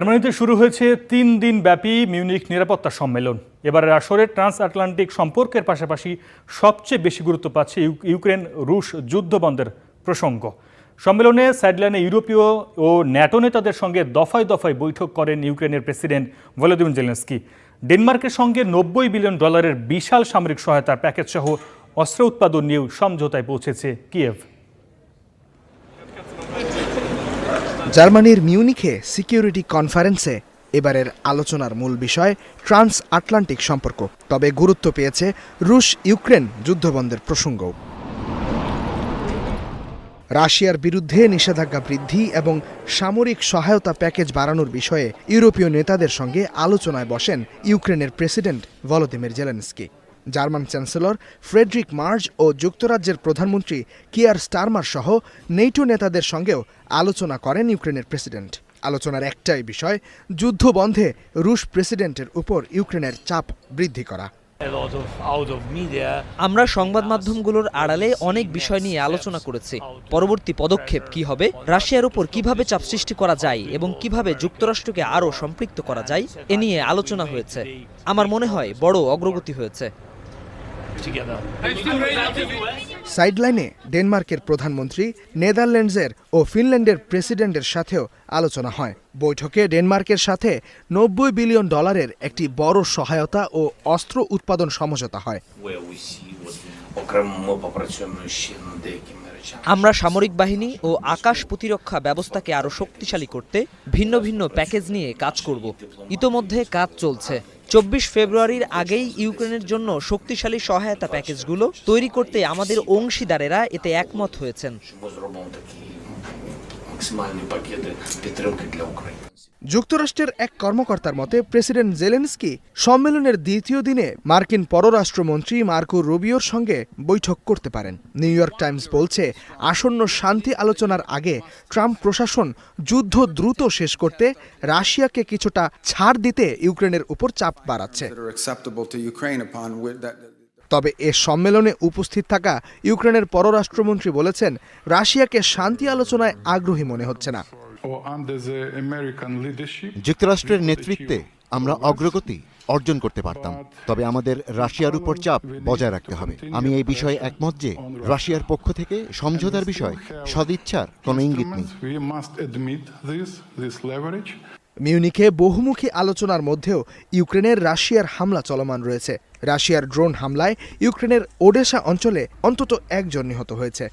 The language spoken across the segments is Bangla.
জার্মানিতে শুরু হয়েছে ৩ দিন ব্যাপী মিউনিখ নিরাপত্তা সম্মেলন। এবারের আসরে ট্রান্স আটলান্টিক সম্পর্কের পাশাপাশি সবচেয়ে বেশি গুরুত্ব পাচ্ছে ইউক্রেন রুশ যুদ্ধ বন্ধের প্রসঙ্গ। সম্মেলনে সাইডলাইনে ইউরোপীয় ও ন্যাটো নেতাদের সঙ্গে দফায় দফায় বৈঠক করেন ইউক্রেনের প্রেসিডেন্ট ভলোদিমির জেলেনস্কি। ডেনমার্কের সঙ্গে $৯০ বিলিয়ন বিশাল সামরিক সহায়তার প্যাকেজ সহ অস্ত্র উৎপাদন নিয়েও সমঝোতায় পৌঁছেছে কিয়েভ। জার্মানির মিউনিখে সিকিউরিটি কনফারেন্সে এবারের আলোচনার মূল বিষয় ট্রান্স আটলান্টিক সম্পর্ক, তবে গুরুত্ব পেয়েছে রুশ ইউক্রেন যুদ্ধবন্ধের প্রসঙ্গও। রাশিয়ার বিরুদ্ধে নিষেধাজ্ঞা বৃদ্ধি এবং সামরিক সহায়তা প্যাকেজ বাড়ানোর বিষয়ে ইউরোপীয় নেতাদের সঙ্গে আলোচনায় বসেন ইউক্রেনের president Volodymyr Zelensky. German chancellor Friedrich Merz ও যুক্তরাজ্যের প্রধানমন্ত্রী কিয়ার স্টারমার সহ নেটো নেতাদের সঙ্গেও আলোচনা করেন ইউক্রেনের প্রেসিডেন্ট। আলোচনার একটাই বিষয়, যুদ্ধ বন্ধে রুশ প্রেসিডেন্টের উপর ইউক্রেনের চাপ বৃদ্ধি করা। আমরা সংবাদ মাধ্যমগুলোর আড়ালে অনেক বিষয় নিয়ে আলোচনা করেছি। পরবর্তী পদক্ষেপ কি হবে, রাশিয়ার উপর কিভাবে চাপ সৃষ্টি করা যায় এবং কিভাবে যুক্তরাষ্ট্রকে আরও সম্পৃক্ত করা যায় এ নিয়ে আলোচনা হয়েছে। আমার মনে হয় বড় অগ্রগতি হয়েছে। সাইডলাইনে ডেনমার্কের প্রধানমন্ত্রী, নেদারল্যান্ডসের ও ফিনল্যান্ডের প্রেসিডেন্টের সাথেও আলোচনা হয়। বৈঠকে ডেনমার্কের সাথে $৯০ বিলিয়ন একটি বড় সহায়তা ও অস্ত্র উৎপাদন সমঝোতা হয়। আমরা সামরিক বাহিনী ও আকাশ প্রতিরক্ষা ব্যবস্থাকে আরও শক্তিশালী করতে ভিন্ন ভিন্ন প্যাকেজ নিয়ে কাজ করব। ইতোমধ্যে কাজ চলছে। ২৪ ফেব্রুয়ারির আগেই ইউক্রেনের জন্য শক্তিশালী সহায়তা প্যাকেজগুলো তৈরি করতে আমাদের অংশীদারেরা এতে একমত হয়েছেন। যুক্তরাষ্ট্রের এক কর্মকর্তার মতে প্রেসিডেন্ট জেলেনস্কি সম্মেলনের দ্বিতীয় দিনে মার্কিন পররাষ্ট্রমন্ত্রী মার্কো রুবিওর সঙ্গে বৈঠক করতে পারেন। নিউ ইয়র্ক টাইমস বলছে, আসন্ন শান্তি আলোচনার আগে ট্রাম্প প্রশাসন যুদ্ধ দ্রুত শেষ করতে রাশিয়াকে কিছুটা ছাড় দিতে ইউক্রেনের উপর চাপ বাড়াচ্ছে। তবে এ সম্মেলনে উপস্থিত থাকা ইউক্রেনের পররাষ্ট্রমন্ত্রী বলেছেন, রাশিয়াকে শান্তি আলোচনায় আগ্রহী মনে হচ্ছে না। যুক্তরাষ্ট্রের নেতৃত্বে আমরা অগ্রগতি অর্জন করতে পারতাম, তবে আমাদের রাশিয়ার উপর চাপ বজায় রাখতে হবে। আমি এই বিষয়ে একমত যে রাশিয়ার পক্ষ থেকে সমঝোতার বিষয় সদিচ্ছার কোনো ইঙ্গিত নেই। মিউনিখে বহুমুখী আলোচনার মধ্যেও ইউক্রেনের রাশিয়ার হামলা চলমান রয়েছে। রাশিয়ার ড্রোন হামলায় ইউক্রেনের ওডেসা অঞ্চলে অন্তত 1 জন নিহত হয়েছে।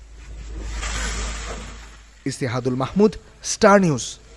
ইস্তেহাদুল মাহমুদ, স্টার নিউজ।